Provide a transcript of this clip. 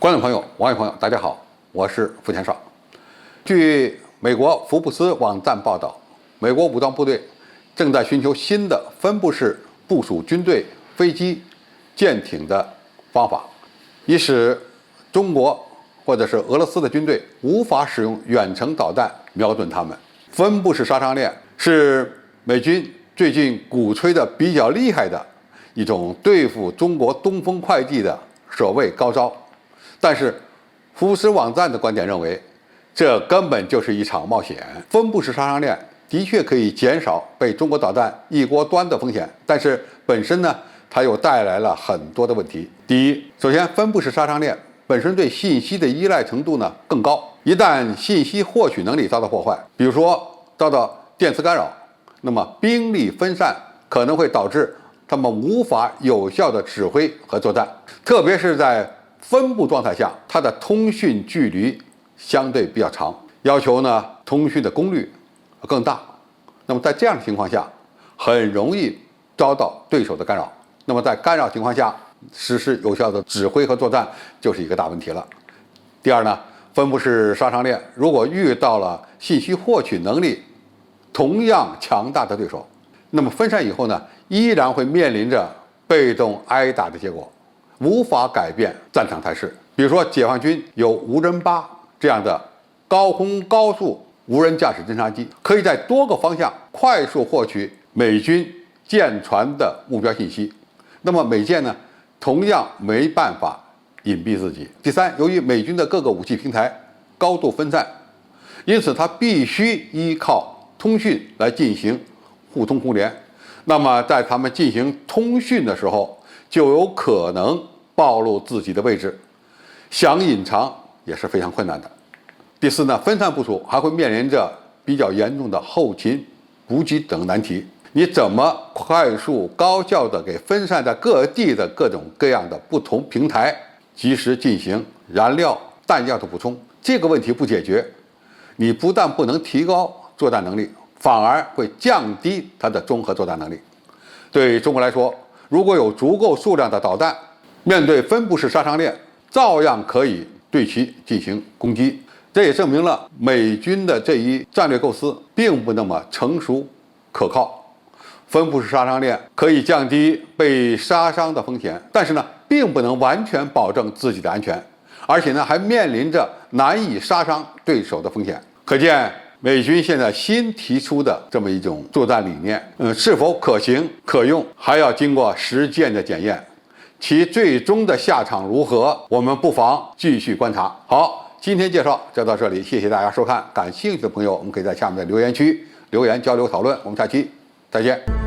观众朋友、网友朋友，大家好，我是付前少。据美国福布斯网站报道，美国武装部队正在寻求新的分布式部署军队、飞机、舰艇的方法，以使中国或者是俄罗斯的军队无法使用远程导弹瞄准他们。分布式杀伤链是美军最近鼓吹的比较厉害的一种对付中国东风快递的所谓高招。但是，福布斯网站的观点认为，这根本就是一场冒险。分布式杀伤链的确可以减少被中国导弹一锅端的风险，但是本身呢，它又带来了很多的问题。第一，首先，分布式杀伤链本身对信息的依赖程度呢更高，一旦信息获取能力遭到破坏，比如说遭到电磁干扰，那么兵力分散可能会导致他们无法有效的指挥和作战，特别是在分布状态下，它的通讯距离相对比较长，要求呢通讯的功率更大。那么在这样的情况下，很容易遭到对手的干扰。那么在干扰情况下，实施有效的指挥和作战就是一个大问题了。第二呢，分布式杀伤链如果遇到了信息获取能力同样强大的对手，那么分散以后呢，依然会面临着被动挨打的结果。无法改变战场态势。比如说，解放军有无人8这样的高空高速无人驾驶侦察机，可以在多个方向快速获取美军舰船的目标信息。那么美舰呢，同样没办法隐蔽自己。第三，由于美军的各个武器平台高度分散，因此它必须依靠通讯来进行互通互联。那么在他们进行通讯的时候，就有可能暴露自己的位置，想隐藏也是非常困难的。第四呢，分散部署还会面临着比较严重的后勤、补给等难题。你怎么快速高效地给分散在各地的各种各样的不同平台及时进行燃料、弹药的补充？这个问题不解决，你不但不能提高作战能力，反而会降低它的综合作战能力。对中国来说，如果有足够数量的导弹，面对分布式杀伤链，照样可以对其进行攻击。这也证明了美军的这一战略构思并不那么成熟可靠。分布式杀伤链可以降低被杀伤的风险，但是呢，并不能完全保证自己的安全，而且呢，还面临着难以杀伤对手的风险。可见，美军现在新提出的这么一种作战理念，是否可行可用，还要经过实践的检验，其最终的下场如何，我们不妨继续观察。好，今天介绍就到这里，谢谢大家收看。感兴趣的朋友，我们可以在下面的留言区留言交流讨论。我们下期再见。